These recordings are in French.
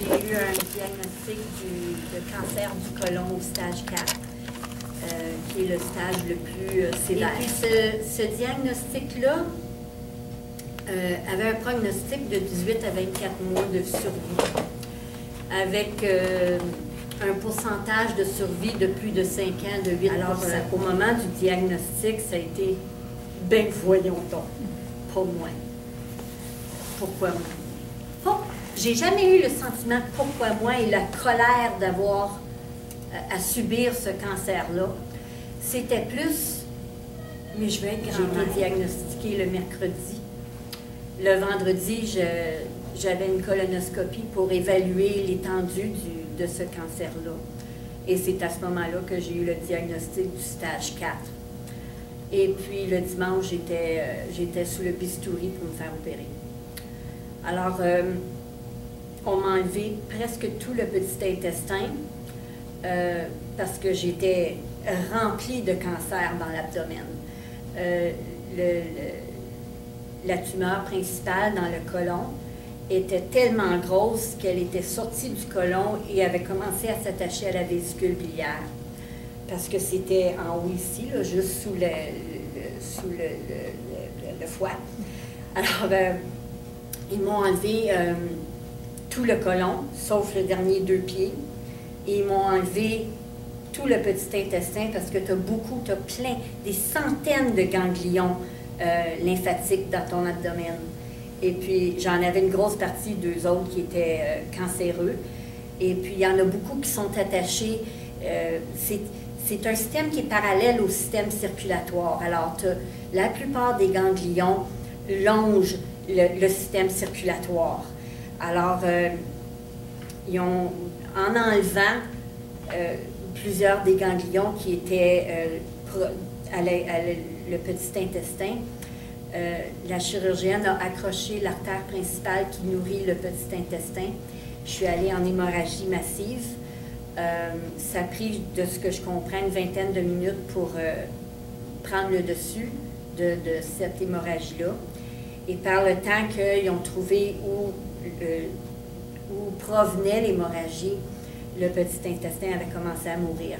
j'ai eu un diagnostic de cancer du côlon au stage 4, qui est le stage le plus sévère. Et puis ce diagnostic-là avait un prognostic de 18 à 24 mois de survie, avec un pourcentage de survie de plus de 5 ans, de 8 %. Alors, au moment du diagnostic, ça a été « ben voyons donc, pour moi. Pourquoi moi? » J'ai jamais eu le sentiment « pourquoi moi » et la colère d'avoir à subir ce cancer-là. C'était plus « mais je vais être grand-mère ». J'ai été diagnostiquée le mercredi. Le vendredi, j'avais une colonoscopie pour évaluer l'étendue de ce cancer-là. Et c'est à ce moment-là que j'ai eu le diagnostic du stage 4. Et puis le dimanche, j'étais sous le bistouri pour me faire opérer. Alors, on m'a enlevé presque tout le petit intestin parce que j'étais remplie de cancer dans l'abdomen. La tumeur principale dans le côlon était tellement grosse qu'elle était sortie du côlon et avait commencé à s'attacher à la vésicule biliaire. Parce que c'était en haut ici, là, juste sous le foie. Alors, ils m'ont enlevé tout le côlon, sauf le dernier 2 pieds. Et ils m'ont enlevé tout le petit intestin parce que tu as plein, des centaines de ganglions lymphatiques dans ton abdomen. Et puis, j'en avais une grosse partie d'eux autres qui étaient cancéreux. Et puis, il y en a beaucoup qui sont attachés. C'est un système qui est parallèle au système circulatoire. Alors, la plupart des ganglions longent le système circulatoire. Alors, en enlevant plusieurs des ganglions qui étaient le petit intestin, la chirurgienne a accroché l'artère principale qui nourrit le petit intestin. Je suis allée en hémorragie massive. Ça a pris, de ce que je comprends, une vingtaine de minutes pour prendre le dessus de cette hémorragie-là. Et par le temps qu'ils ont trouvé où provenait l'hémorragie, le petit intestin avait commencé à mourir.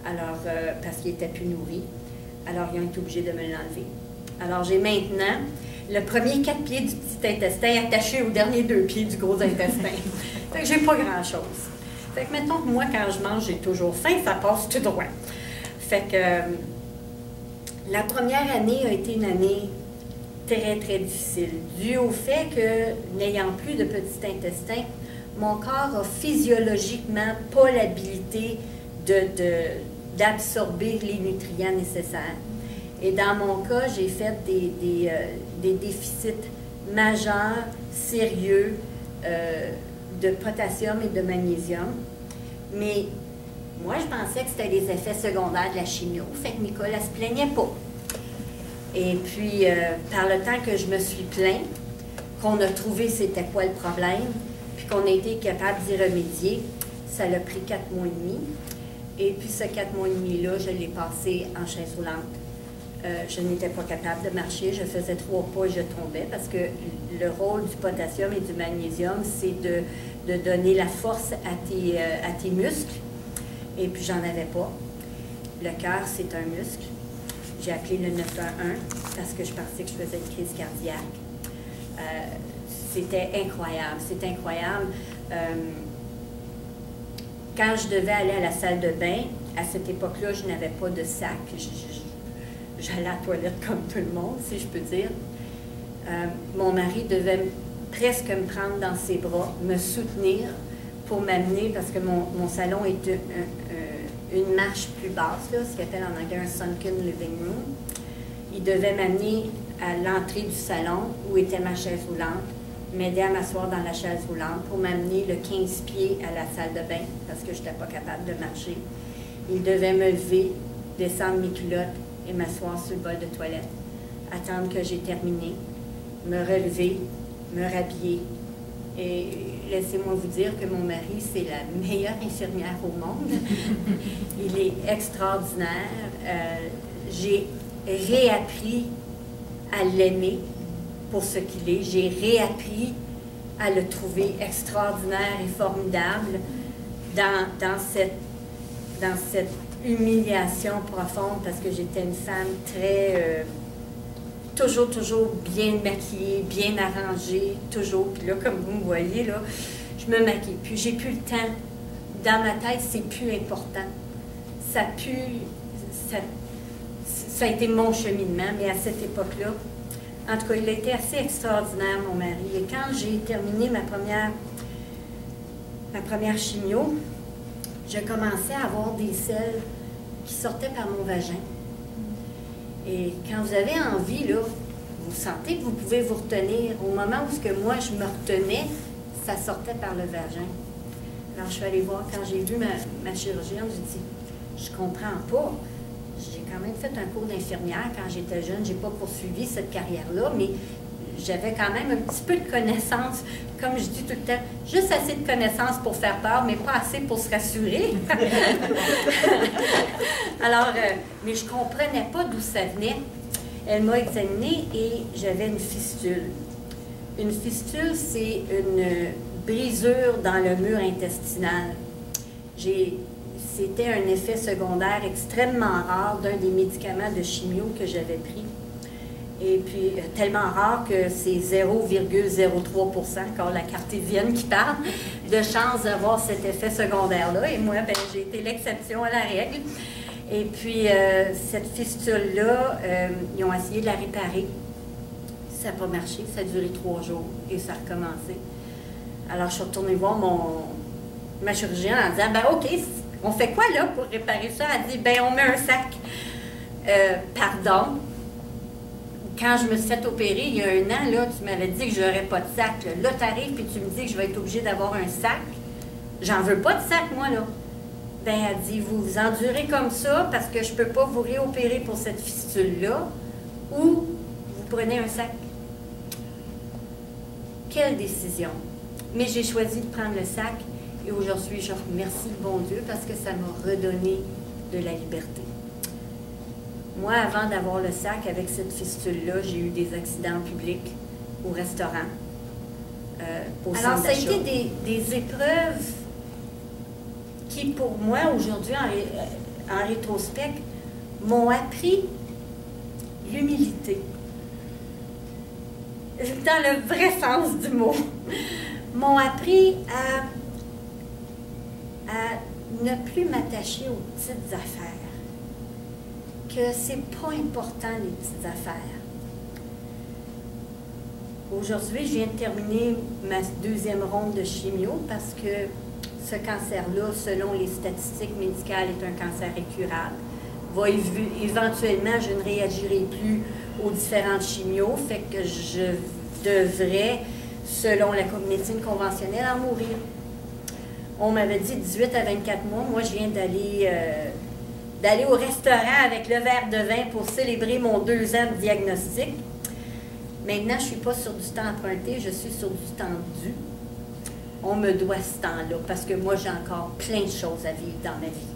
Alors, parce qu'il n'était plus nourri. Alors, ils ont été obligés de me l'enlever. Alors, j'ai maintenant le premier 4 pieds du petit intestin attaché aux derniers 2 pieds du gros intestin. Fait que j'ai pas grand-chose. Fait que, mettons que moi, quand je mange, j'ai toujours faim, ça passe tout droit. Fait que la première année a été une année très, très difficile, dû au fait que, n'ayant plus de petit intestin, mon corps a physiologiquement pas l'habilité d'absorber les nutriments nécessaires. Et dans mon cas, j'ai fait des déficits majeurs, sérieux, de potassium et de magnésium. Mais moi, je pensais que c'était les effets secondaires de la chimio. Fait que Nicolas ne se plaignait pas. Et puis, par le temps que je me suis plaint, qu'on a trouvé c'était quoi le problème, puis qu'on a été capable d'y remédier, ça l'a pris 4 mois et demi. Et puis, ce 4 mois et demi-là, je l'ai passé en chaise roulante. Je n'étais pas capable de marcher, je faisais 3 pas et je tombais parce que le rôle du potassium et du magnésium, c'est de donner la force à tes muscles. Et puis, j'en avais pas. Le cœur, c'est un muscle. J'ai appelé le 911 parce que je pensais que je faisais une crise cardiaque. C'était incroyable, c'est incroyable. Quand je devais aller à la salle de bain, à cette époque-là, je n'avais pas de sac. J'allais à la toilette comme tout le monde, si je peux dire. Mon mari devait presque me prendre dans ses bras, me soutenir pour m'amener, parce que mon salon est une marche plus basse, là, ce qu'on appelle en anglais un sunken living room. Il devait m'amener à l'entrée du salon où était ma chaise roulante, m'aider à m'asseoir dans la chaise roulante pour m'amener le 15 pieds à la salle de bain parce que je n'étais pas capable de marcher. Il devait me lever, descendre mes culottes et m'asseoir sur le bol de toilette, attendre que j'ai terminé, me relever, me rhabiller. Et laissez-moi vous dire que mon mari, c'est la meilleure infirmière au monde. Il est extraordinaire. J'ai réappris à l'aimer pour ce qu'il est. J'ai réappris à le trouver extraordinaire et formidable dans cette humiliation profonde, parce que j'étais une femme très... toujours bien maquillée, bien arrangée, toujours. Puis là, comme vous me voyez, là, je me maquille. Puis j'ai plus le temps. Dans ma tête, c'est plus important. Ça a été mon cheminement, mais à cette époque-là, en tout cas, il a été assez extraordinaire, mon mari. Et quand j'ai terminé ma première chimio, je commençais à avoir des selles qui sortaient par mon vagin. Et quand vous avez envie, là, vous sentez que vous pouvez vous retenir. Au moment où moi, je me retenais, ça sortait par le vagin. Alors, je suis allée voir, quand j'ai vu ma chirurgienne, j'ai dit, je comprends pas. J'ai quand même fait un cours d'infirmière quand j'étais jeune. J'ai pas poursuivi cette carrière-là, mais j'avais quand même un petit peu de connaissances. Comme je dis tout le temps, juste assez de connaissances pour faire peur, mais pas assez pour se rassurer. Alors, mais je comprenais pas d'où ça venait. Elle m'a examinée et j'avais une fistule. Une fistule, c'est une brisure dans le mur intestinal. C'était un effet secondaire extrêmement rare d'un des médicaments de chimio que j'avais pris. Et puis, tellement rare que c'est 0,03%, quand la cartésienne qui parle, de chance d'avoir cet effet secondaire-là. Et moi, ben, j'ai été l'exception à la règle. Et puis, cette fistule-là, ils ont essayé de la réparer. Ça n'a pas marché, ça a duré 3 jours et ça a recommencé. Alors, je suis retournée voir ma chirurgienne en disant, ben OK, on fait quoi là pour réparer ça? Elle dit, ben on met un sac. Pardon? Quand je me suis fait opérer, il y a 1 an, là, tu m'avais dit que je n'aurais pas de sac. Là, tu arrives et tu me dis que je vais être obligée d'avoir un sac. J'en veux pas de sac, moi, là. Ben, elle dit, vous vous endurez comme ça parce que je ne peux pas vous réopérer pour cette fistule-là, ou vous prenez un sac. Quelle décision! Mais j'ai choisi de prendre le sac et aujourd'hui, je remercie le bon Dieu parce que ça m'a redonné de la liberté. Moi, avant d'avoir le sac avec cette fistule-là, j'ai eu des accidents publics au restaurant, au centre d'achat. Alors, ça a été des épreuves qui, pour moi, aujourd'hui, en rétrospect, m'ont appris l'humilité. Dans le vrai sens du mot. M'ont appris à ne plus m'attacher aux petites affaires. Que c'est pas important, les petites affaires. Aujourd'hui, je viens de terminer ma 2e ronde de chimio parce que ce cancer-là, selon les statistiques médicales, est un cancer incurable. Éventuellement, je ne réagirai plus aux différentes chimios, fait que je devrais, selon la médecine conventionnelle, en mourir. On m'avait dit 18 à 24 mois. Moi, je viens d'aller au restaurant avec le verre de vin pour célébrer mon 2 ans de diagnostic. Maintenant, je ne suis pas sur du temps emprunté, je suis sur du temps dû. On me doit ce temps-là parce que moi, j'ai encore plein de choses à vivre dans ma vie.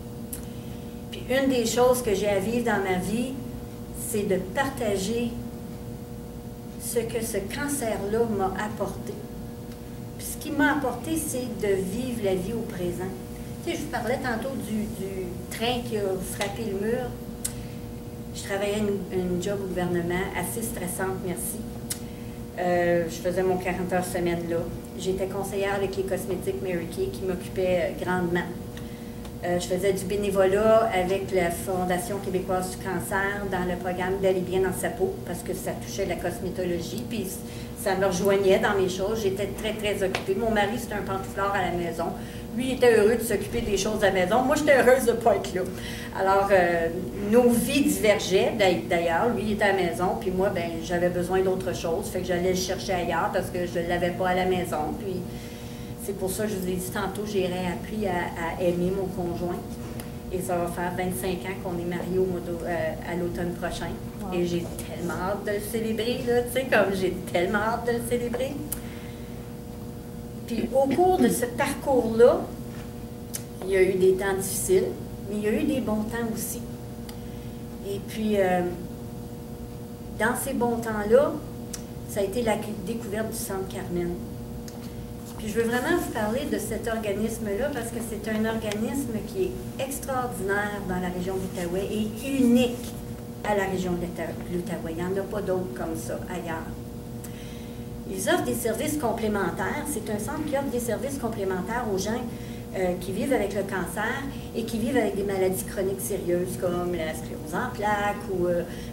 Puis une des choses que j'ai à vivre dans ma vie, c'est de partager ce que ce cancer-là m'a apporté. Puis ce qui m'a apporté, c'est de vivre la vie au présent. Tu sais, je vous parlais tantôt du train qui a frappé le mur. Je travaillais une job au gouvernement assez stressante, merci. Je faisais mon 40 heures semaine là. J'étais conseillère avec les cosmétiques Mary Kay qui m'occupait grandement. Je faisais du bénévolat avec la Fondation québécoise du cancer dans le programme D'aller bien dans sa peau parce que ça touchait la cosmétologie, puis ça me rejoignait dans mes choses. J'étais très, très occupée. Mon mari, c'était un pantouflard à la maison. Lui, il était heureux de s'occuper des choses à la maison. Moi, j'étais heureuse de ne pas être là. Alors, nos vies divergeaient, d'ailleurs. Lui, il était à la maison, puis moi, ben, j'avais besoin d'autre chose. Fait que j'allais le chercher ailleurs parce que je ne l'avais pas à la maison. Puis, c'est pour ça que je vous ai dit tantôt, j'ai réappris à aimer mon conjoint. Et ça va faire 25 ans qu'on est mariés à l'automne prochain. Wow. Et j'ai tellement hâte de le célébrer, là, tu sais, comme j'ai tellement hâte de le célébrer. Puis au cours de ce parcours-là, il y a eu des temps difficiles, mais il y a eu des bons temps aussi. Et puis, dans ces bons temps-là, ça a été la découverte du Centre Carmen. Puis je veux vraiment vous parler de cet organisme-là parce que c'est un organisme qui est extraordinaire dans la région de l'Outaouais et unique à la région de l'Outaouais. Il n'y en a pas d'autres comme ça ailleurs. Ils offrent des services complémentaires. C'est un centre qui offre des services complémentaires aux gens qui vivent avec le cancer et qui vivent avec des maladies chroniques sérieuses comme la sclérose en plaques ou,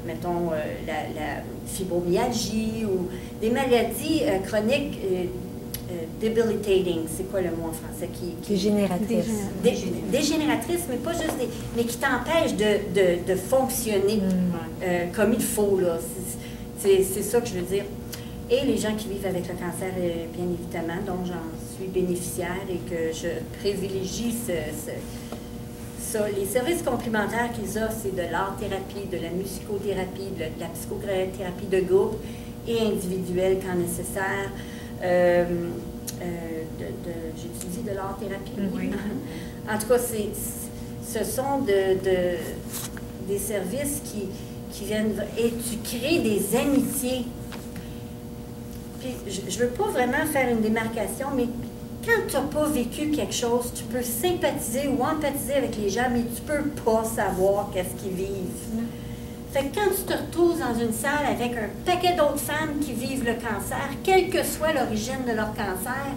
mettons, la fibromyalgie ou des maladies chroniques debilitating. C'est quoi le mot en français? Dégénératrices. Dégénératrices, mais pas juste mais qui t'empêchent de fonctionner comme il faut, là. C'est ça que je veux dire. Et les gens qui vivent avec le cancer, bien évidemment, dont j'en suis bénéficiaire et que je privilégie ça. Les services complémentaires qu'ils offrent, c'est de l'art-thérapie, de la musicothérapie, de la psychothérapie de groupe et individuelle quand nécessaire. J'étudie de l'art-thérapie. Oui. En tout cas, ce sont des services qui viennent... Et tu crées des amitiés. Puis, je ne veux pas vraiment faire une démarcation, mais quand tu n'as pas vécu quelque chose, tu peux sympathiser ou empathiser avec les gens, mais tu ne peux pas savoir qu'est-ce qu'ils vivent. Fait que quand tu te retrouves dans une salle avec un paquet d'autres femmes qui vivent le cancer, quelle que soit l'origine de leur cancer,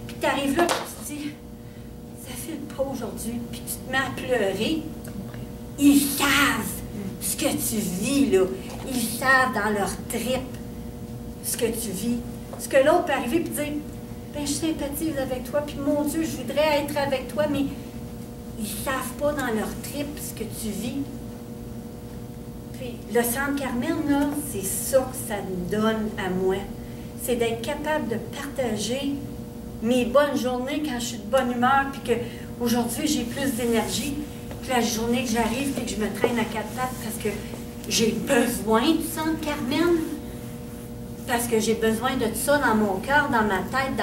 puis tu arrives là et tu te dis, ça file pas aujourd'hui, puis tu te mets à pleurer, ils savent ce que tu vis, là. Ils savent dans leur trip ce que tu vis. Ce que l'autre peut arriver et dire, ben je sympathise avec toi, puis mon Dieu, je voudrais être avec toi, mais ils savent pas dans leur trip ce que tu vis. Puis le Centre Carmen, là, c'est ça que ça me donne à moi. C'est d'être capable de partager mes bonnes journées quand je suis de bonne humeur, puis qu'aujourd'hui, j'ai plus d'énergie que la journée que j'arrive et que je me traîne à quatre pattes parce que j'ai besoin du Centre Carmen. Parce que j'ai besoin de ça dans mon cœur, dans ma tête,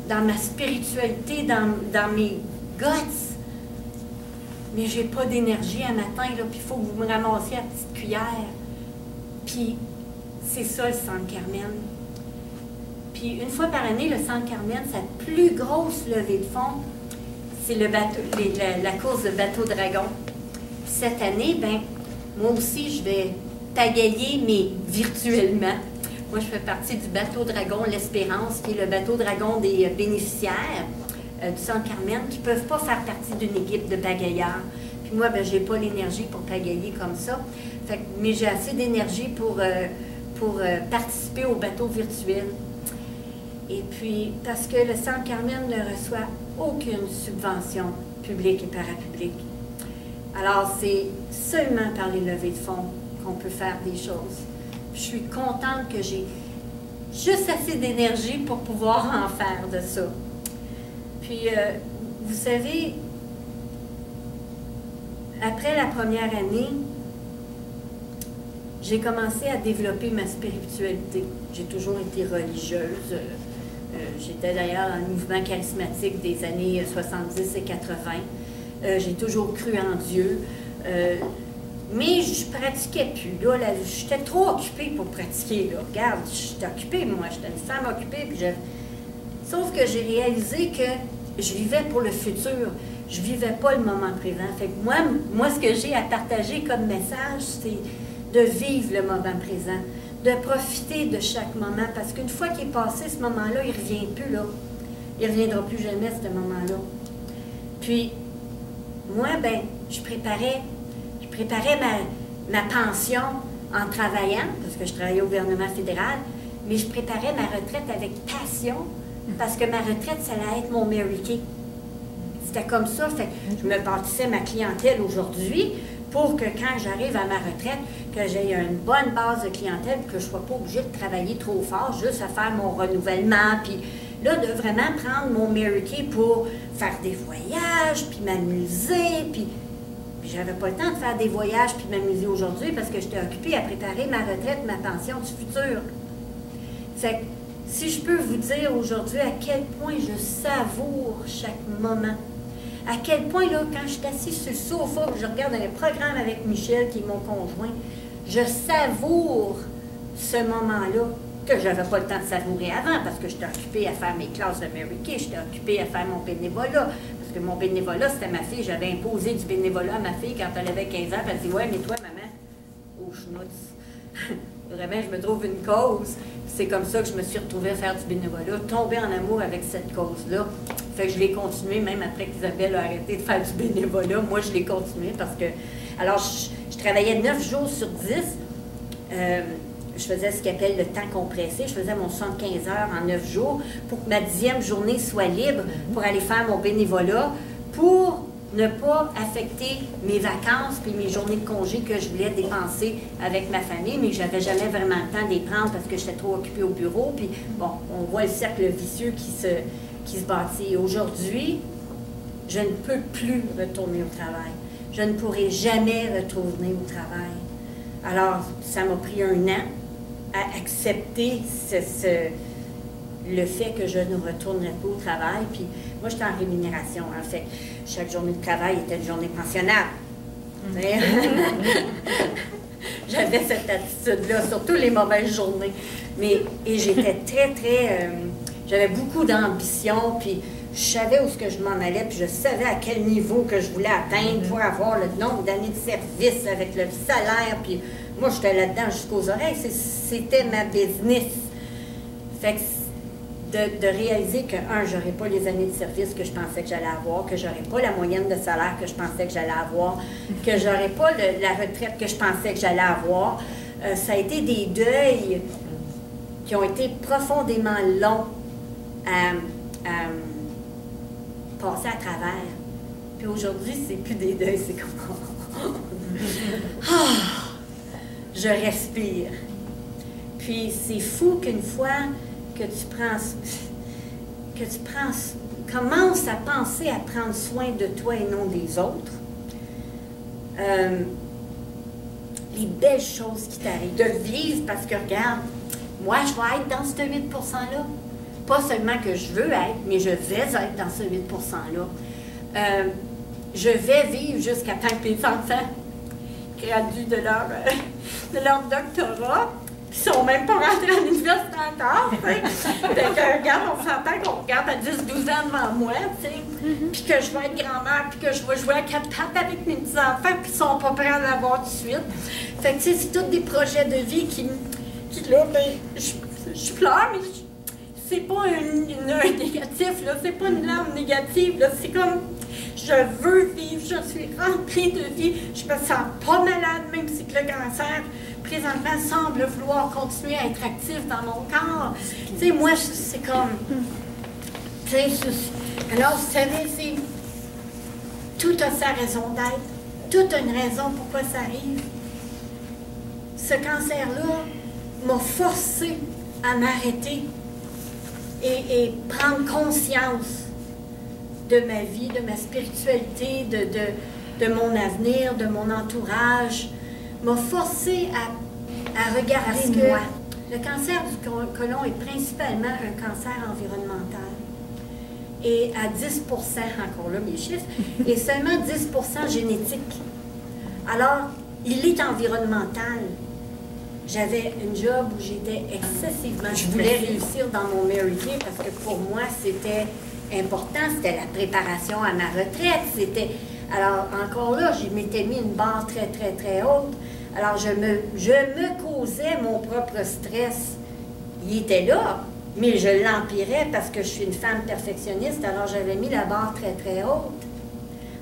dans ma spiritualité, dans mes guts. Mais j'ai pas d'énergie un matin, là, puis il faut que vous me ramassiez à petite cuillère. Puis c'est ça le Centre Carmen. Puis une fois par année, le Centre Carmen, sa plus grosse levée de fonds, c'est la course de bateau dragon. Cette année, ben moi aussi, je vais pagayer, mais virtuellement. Moi, je fais partie du bateau dragon L'Espérance, qui est le bateau dragon des bénéficiaires du Centre Carmen, qui ne peuvent pas faire partie d'une équipe de pagayeurs. Puis moi, ben, je n'ai pas l'énergie pour pagayer comme ça. Mais j'ai assez d'énergie pour participer au bateau virtuel. Et puis, parce que le Centre Carmen ne reçoit aucune subvention publique et parapublique. Alors, c'est seulement par les levées de fonds qu'on peut faire des choses. Je suis contente que j'ai juste assez d'énergie pour pouvoir en faire de ça. Puis, vous savez, après la première année, j'ai commencé à développer ma spiritualité. J'ai toujours été religieuse. J'étais d'ailleurs dans le mouvement charismatique des années 70 et 80. J'ai toujours cru en Dieu. Mais je pratiquais plus. Là, j'étais trop occupée pour pratiquer. Là. Regarde, j'étais occupée, moi. J'étais une femme occupée. Puis sauf que j'ai réalisé que je vivais pour le futur. Je ne vivais pas le moment présent. Fait que moi, ce que j'ai à partager comme message, c'est de vivre le moment présent, de profiter de chaque moment. Parce qu'une fois qu'il est passé ce moment-là, il ne revient plus. Là. Il ne reviendra plus jamais, ce moment-là. Puis, moi, ben, je préparais ma pension en travaillant, parce que je travaillais au gouvernement fédéral, mais je préparais ma retraite avec passion, parce que ma retraite, ça allait être mon Mary Kay. C'était comme ça, fait que je me bâtissais ma clientèle aujourd'hui pour que quand j'arrive à ma retraite, que j'ai une bonne base de clientèle, que je ne sois pas obligée de travailler trop fort, juste à faire mon renouvellement, puis là, de vraiment prendre mon Mary Kay pour faire des voyages, puis m'amuser, puis j'avais pas le temps de faire des voyages puis de m'amuser aujourd'hui parce que j'étais occupée à préparer ma retraite, ma pension du futur. Fait que, si je peux vous dire aujourd'hui à quel point je savoure chaque moment, à quel point, là, quand je suis assise sur le sofa, je regarde un programme avec Michel, qui est mon conjoint, je savoure ce moment-là. que je n'avais pas le temps de savourer avant, parce que j'étais occupée à faire mes classes de Mary Kay, j'étais occupée à faire mon bénévolat. Parce que mon bénévolat, c'était ma fille. J'avais imposé du bénévolat à ma fille quand elle avait 15 ans. Elle dit, ouais, mais toi, maman, oh, schnoutz. Vraiment, je me trouve une cause. C'est comme ça que je me suis retrouvée à faire du bénévolat, tomber en amour avec cette cause-là. Fait que je l'ai continué, même après qu'Isabelle a arrêté de faire du bénévolat. Moi, je l'ai continué parce que... Alors, je travaillais 9 jours sur 10. Je faisais ce qu'on appelle le temps compressé. Je faisais mon 75 heures en 9 jours pour que ma 10e journée soit libre pour aller faire mon bénévolat, pour ne pas affecter mes vacances puis mes journées de congé que je voulais dépenser avec ma famille, mais je n'avais jamais vraiment le temps d'y prendre parce que j'étais trop occupée au bureau. Puis, bon, on voit le cercle vicieux qui se bâtit. Aujourd'hui, je ne peux plus retourner au travail. Je ne pourrai jamais retourner au travail. Alors, ça m'a pris 1 an à accepter le fait que je ne retournerai pas au travail. Puis moi, j'étais en rémunération, en fait. Chaque journée de travail était une journée pensionnable. J'avais cette attitude-là, surtout les mauvaises journées. Et j'étais très... j'avais beaucoup d'ambition, puis je savais où je m'en allais, puis je savais à quel niveau que je voulais atteindre pour avoir le nombre d'années de service avec le salaire, puis moi, j'étais là-dedans jusqu'aux oreilles. C'était ma business. Fait que de réaliser que, j'aurais pas les années de service que je pensais que j'allais avoir, que j'aurais pas la moyenne de salaire que je pensais que j'allais avoir, que j'aurais pas la retraite que je pensais que j'allais avoir, ça a été des deuils qui ont été profondément longs à passer à travers. Puis aujourd'hui, c'est plus des deuils, c'est comme... je respire. Puis c'est fou qu'une fois que tu commences à penser à prendre soin de toi et non des autres, les belles choses qui t'arrivent, de vivre parce que, regarde, moi, je vais être dans ce 8%-là. Pas seulement que je veux être, mais je vais être dans ce 8%-là. Je vais vivre jusqu'à temps que mes enfants graduent de leur doctorat. Ils ne sont même pas rentrés à l'université encore, tu sais. Regarde, on s'entend qu'on regarde à 10-12 ans devant moi, tu sais. Puis que je vais être grand-mère, puis que je vais jouer à 4 pattes avec mes petits-enfants, puis ils sont pas prêts à l'avoir tout de suite. Fait que, tu sais, c'est tous des projets de vie qui là, ben, je pleure, mais c'est pas un négatif, là. C'est pas une larme négative, là. C'est comme, je veux vivre, je suis remplie de vie, je me sens pas malade, même si le cancer présentement semble vouloir continuer à être actif dans mon corps. Tu sais, moi, c'est comme... Tu sais, alors, vous savez, c'est... Tout a sa raison d'être. Tout a une raison pourquoi ça arrive. Ce cancer-là m'a forcé à m'arrêter et prendre conscience de ma vie, de ma spiritualité, de mon avenir, de mon entourage, m'a forcé à regarder moi. Le cancer du côlon est principalement un cancer environnemental. Et à 10%, encore là mes chiffres, et seulement 10% génétique. Alors, il est environnemental. J'avais une job où j'étais excessivement... Je voulais réussir dans mon Mary Kay parce que pour moi, c'était important. C'était la préparation à ma retraite. Alors, encore là, je m'étais mis une barre très, très, très haute. Alors, je me causais mon propre stress. Il était là, mais je l'empirais parce que je suis une femme perfectionniste. Alors, j'avais mis la barre très, très haute.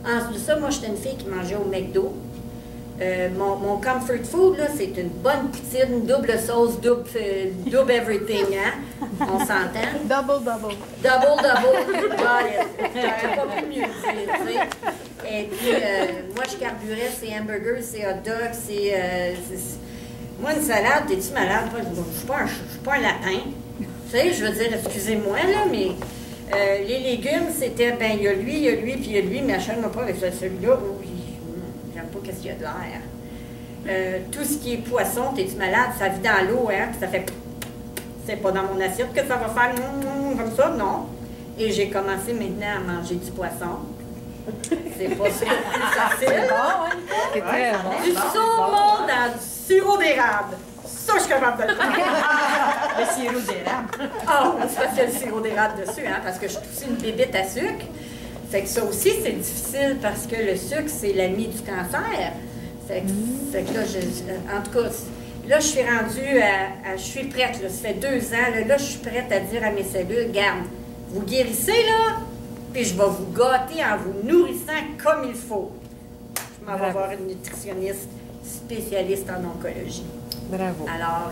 En ça, moi, j'étais une fille qui mangeait au McDo. Mon comfort food, là, c'est une bonne poutine, double sauce, double everything, hein? On s'entend? Double. You got it. J'aurais pas pu mieux dire, tu sais. Et puis, moi, je carburais, c'est hamburgers, c'est hot dogs, moi, une salade, t'es-tu malade? Je suis pas un lapin. Tu sais, je veux dire, excusez-moi, là, mais les légumes, c'était, ben, il y a lui, puis il y a lui, mais achète-moi pas avec celui-là. J'aime pas qu'est-ce qu'il y a de l'air. Tout ce qui est poisson, t'es-tu malade? Ça vit dans l'eau, hein? Puis ça fait... C'est pas dans mon assiette que ça va faire comme ça, non. Et j'ai commencé maintenant à manger du poisson. C'est pas ça plus facile. C'est très bon. Du saumon dans du sirop d'érable. Ça, Ça, je suis capable de le faire. Le sirop d'érable. Ah, c'est parce qu'il y a le sirop d'érable dessus, hein, parce que je suis aussi une bébête à sucre. Fait que ça aussi, c'est difficile parce que le sucre, c'est l'ami du cancer. Fait que là, en tout cas, là, je suis rendue je suis prête, là, ça fait 2 ans, là, je suis prête à dire à mes cellules, garde, vous guérissez, là, puis je vais vous gâter en vous nourrissant comme il faut. Je m'en vais voir une nutritionniste spécialiste en oncologie. Bravo. Alors,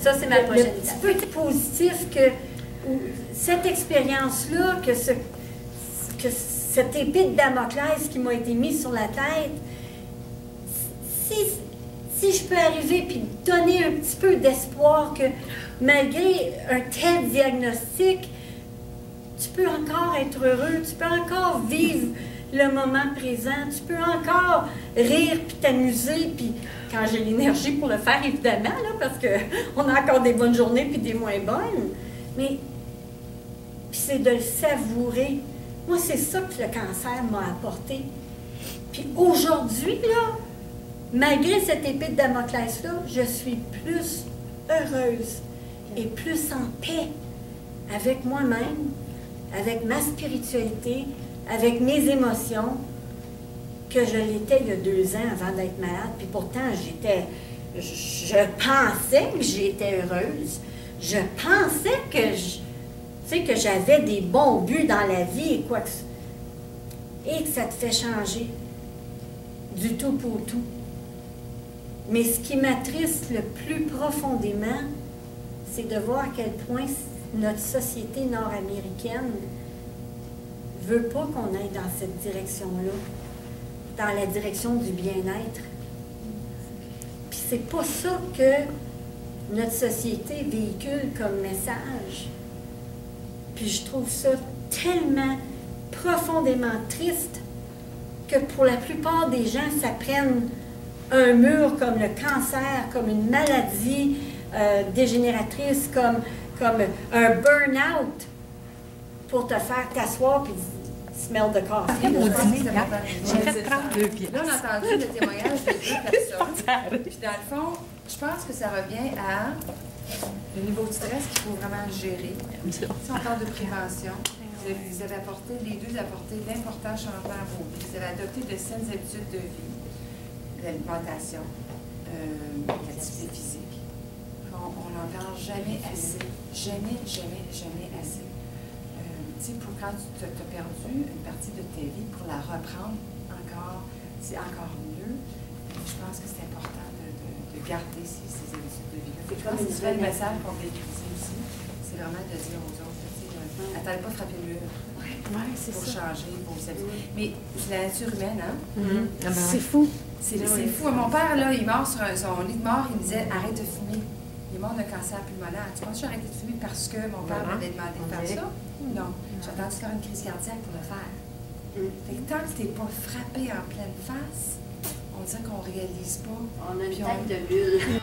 ça, c'est ma prochaine étape. Le petit peu positif que cette expérience-là, que cette épée de Damoclès qui m'a été mise sur la tête, si je peux arriver puis donner un petit peu d'espoir que malgré un tel diagnostic, tu peux encore être heureux, tu peux encore vivre le moment présent, tu peux encore rire puis t'amuser, puis quand j'ai l'énergie pour le faire, évidemment, là, parce qu'on a encore des bonnes journées puis des moins bonnes, mais puis c'est de le savourer. Moi, c'est ça que le cancer m'a apporté. Puis aujourd'hui, là, malgré cette épée de Damoclès-là, je suis plus heureuse et plus en paix avec moi-même, avec ma spiritualité, avec mes émotions, que je l'étais il y a 2 ans avant d'être malade. Puis pourtant, je pensais que j'étais heureuse. Je pensais que j'avais des bons buts dans la vie et quoi que et que ça te fait changer du tout pour tout. Mais ce qui m'attriste le plus profondément, c'est de voir à quel point notre société nord-américaine ne veut pas qu'on aille dans cette direction-là, dans la direction du bien-être. Puis c'est pas ça que notre société véhicule comme message. Puis je trouve ça tellement profondément triste que pour la plupart des gens, ça prenne un mur comme le cancer, comme une maladie dégénératrice, comme un burn-out pour te faire t'asseoir puis smell de coffee. J'ai fait 32 pieds. Là, on a entendu le témoignage de 2 personnes. Puis dans le fond, je pense que ça revient à le niveau de stress qu'il faut vraiment gérer. Si on parle de prévention, vous avez apporté, les deux apporté d'importants changements à vos vies. Vous avez adopté de saines habitudes de vie, l'alimentation, l'activité physique. On n'en parle jamais assez. Jamais, jamais, jamais assez. Tu sais, pour quand tu as perdu une partie de ta vie, pour la reprendre encore, c'est encore mieux. Je pense que c'est important de garder ces habitudes de vie-là. Je pense que c'est le message qu'on veut utiliser aussi. C'est vraiment de dire aux autres, attendez pas de frapper le mur pour changer vos habitudes. Mais c'est la nature humaine, hein? C'est fou. C'est fou. Mon père, là, il est mort sur son lit de mort, il me disait arrête de fumer. Il est mort d'un cancer pulmonaire. Tu penses que j'ai arrêté de fumer parce que mon père m'avait demandé de faire ça? Non. J'ai attendu de faire une crise cardiaque pour le faire. Fait que tant que tu n'es pas frappé en pleine face, on dirait qu'on ne réalise pas. On a une tête de bulle.